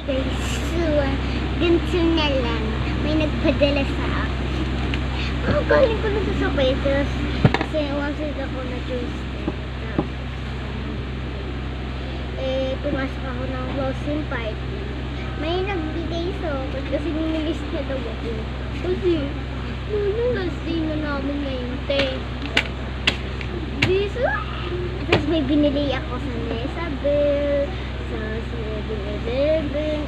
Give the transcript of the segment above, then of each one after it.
guys, so, ganito na lang. May nagpadala sa akin. Galing ko na sa Sapetas. Kasi wanted ako na Tuesday. Pumasok ako ng closing party. May nagbigay sa akin kasi nililis niya daw ako. Kasi, last day na namin ngayon, te. Tapos may binili ako sa Nesabel, sa 7-Eleven.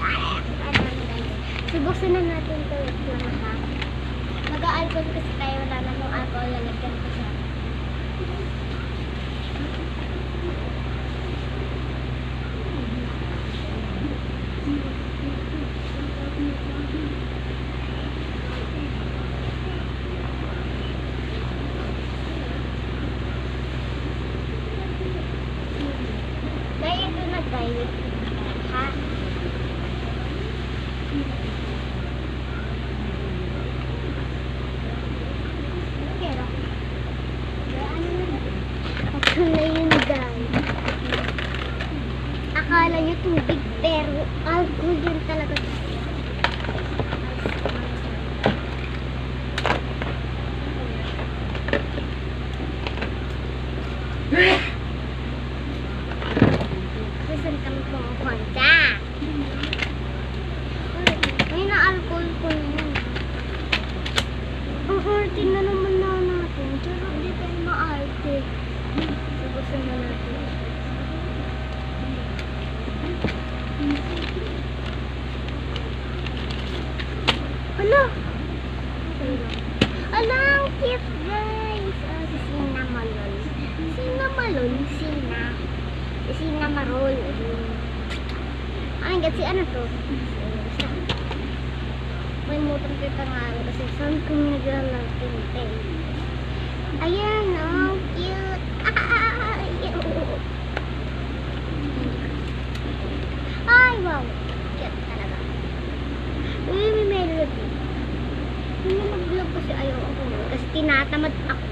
So, buksan na natin ito lang ha. Mag-a-alcohol kasi tayo, wala na mong alcohol, lalagyan ko siya. Dahil ito na tayo, ha? Pero, ito na yun guys. Akala nyo tubig, pero alcohol yun talaga. Saan kami pumupunta? Ay, na-alcohol ko na yun. Ang arte na naman na natin. Pero hindi tayo ma-arte. Subusan na natin. Ala! Ala, ang cute guys! Si Sina Malol. Sina Malol? Sina. Si Sina Marol. Ay, kasi ano to? May motor kita nga kasi saan kami naglalagting. Ayan, oh, cute. Ay, wow. Cute talaga. Uy, may melody. Hindi mag-vlog kasi ayaw ako. Kasi tinatamad ako.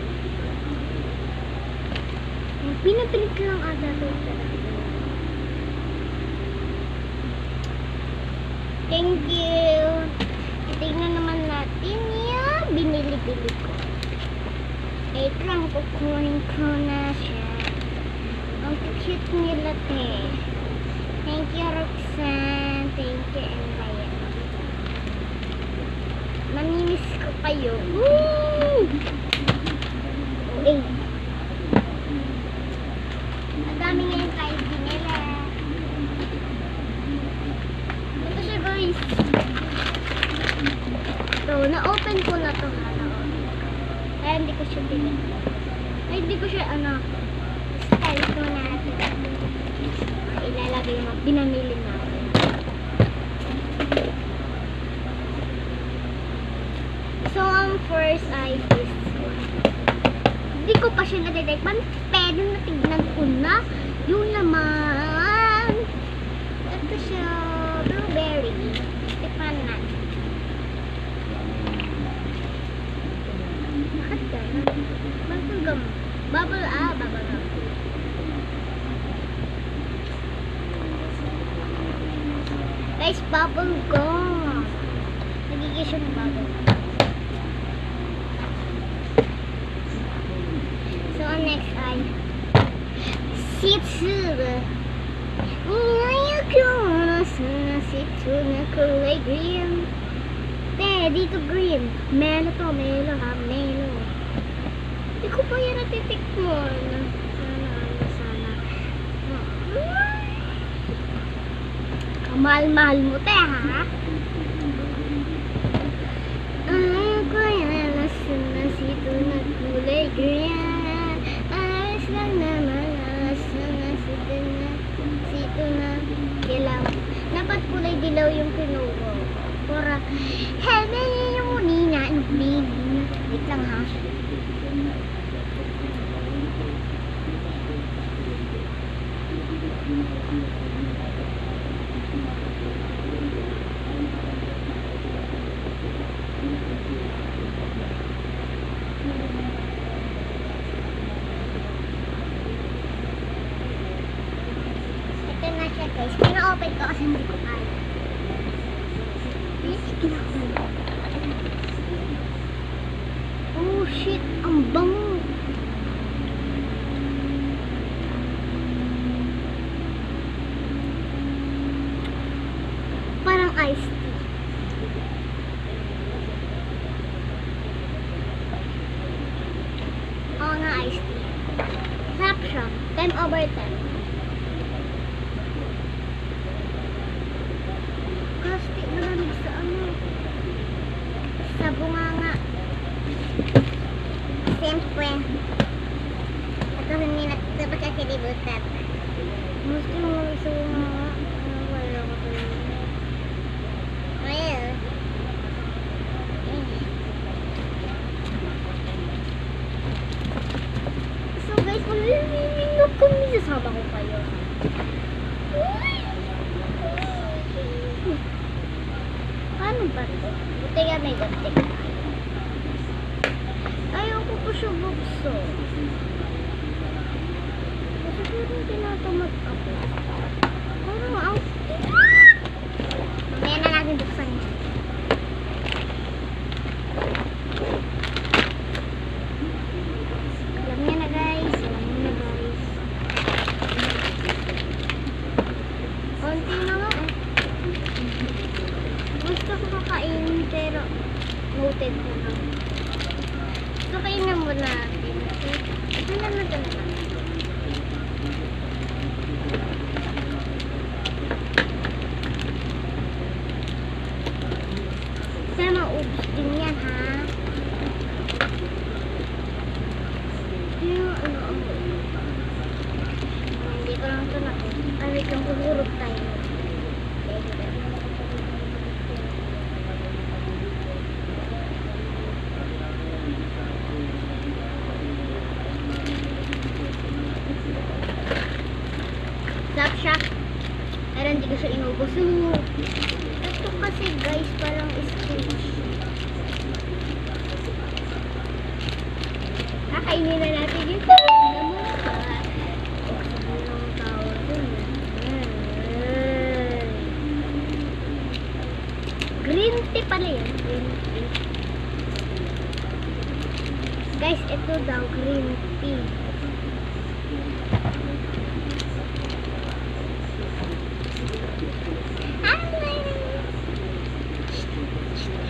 Pinapilit lang ata ito talaga. Thank you. Tingnan naman natin yung binili-bili ko. Wait lang, kukunin ko na siya. Ang cute nila, te. Thank you, Roxanne. Thank you, Embayan. Mamimiss ko kayo. Woo! Okay. Ang dami ngayon tayo binila. Ito siya, guys. So, na-open ko na ito. Kaya hindi ko siya binili. Ay, hindi ko siya, style ko natin. Ilalagay mo, binamili natin. So, ang first ay this one. Hindi ko pa siya natitikman, pero natignan ko na yung laman. Ito siya, blueberry. Tikman natin. Bakit gano'n? Bubble gum. Bubble gum. Guys, bubble gum. Nagigil siya ng bubble gum. So, next ay sitsuru. Ayoko na sana sitsuru na kulay green. Dito green. Melo to, melo ha, melo. Hindi ko pa yan natitikmon. Sana. Mahal-mahal mo, te, ha? Ayoko yan na sana sito na kulay green. Ayos lang naman sana sito na dilaw. Dapat kulay dilaw yung pinuha. Para helmet yung nina and baby. Wait lang ha. Ito na siya guys. Pina-open ko kasi hindi ko kaya. iced tea. Oo nga, iced tea. Sarap siya. 10/10. Kasi malamig sa ano. Sa bunganga. Siyempre. Ito hindi na ito pagkakilibutan. Gusto mo sa bunganga. Wala ko ito. Well. So guys, malilinig kami. Sasama ko kayo. Paano ba ito? Buti nga may gatik. Ayoko po siya bukso. Kasi parang tinatamad ako. Parang ang... Mamaya na natin buksan niya. Alam niya na guys. Alam niya na guys. Konti na nga eh. Gusto ko kakainin pero noted ko lang. So, kainin muna natin. Ito na natin. Sana maubos din yan, ha? Yung ano, hindi ko lang ito natin. Ay, kang pumurot tayo. Sarap siya. Pero hindi ko siya inubos. Ito kasi guys, parang squash. Kakainin na natin yung green tea pala yan. Green tea. Guys, ito daw green tea.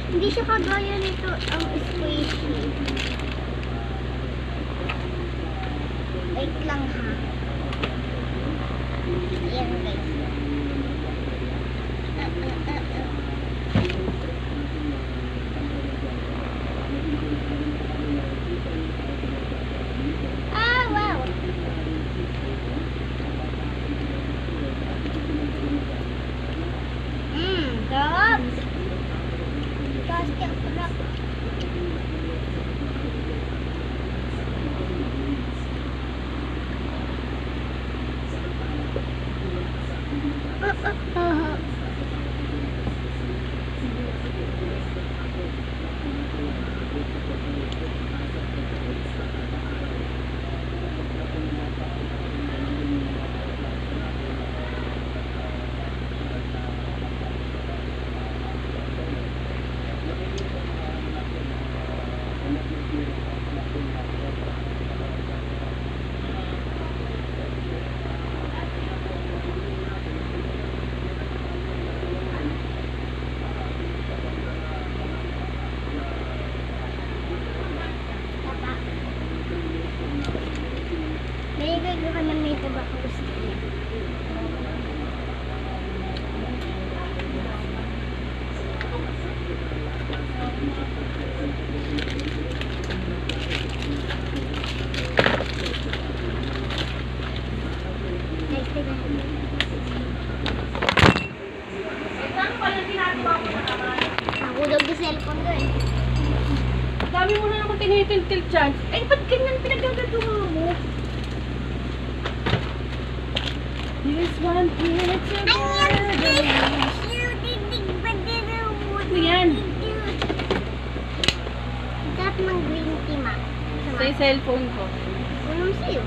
Hindi siya kagaya nito ang squishy. Wait lang ha. Ayan guys. Ah, wow. Sarap. Pasti ang sarap. Naigaga ka ng may tabako gusto niya. Nice to know. Ako daw yung cellphone ko eh. Dami mo na naman tinitil-til dyan. Eh, ba't ganyan pinagagagawa mo? This one is a Ano yan? Sarap ng green tea, ma. Sa yung cellphone ko. Anong sa'yo?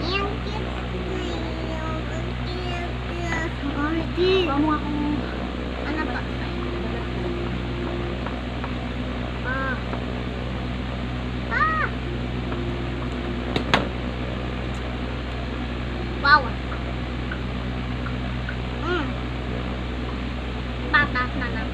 Ayan, cute. Baka mo akong... Ano ba? Ah. Ah! Wow. Nanang.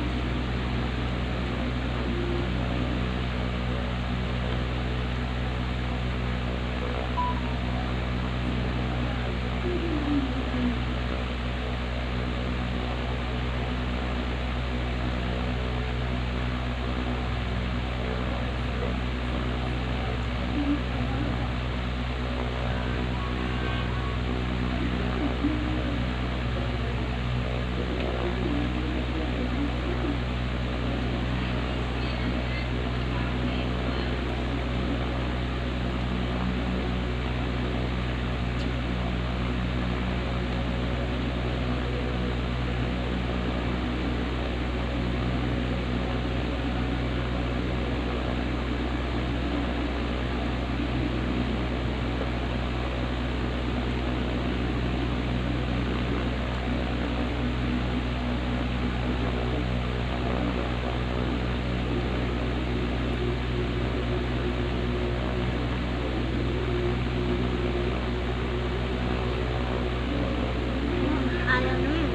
Ayaw naman.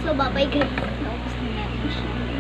So, bye-bye guys. Tapos na natin siya.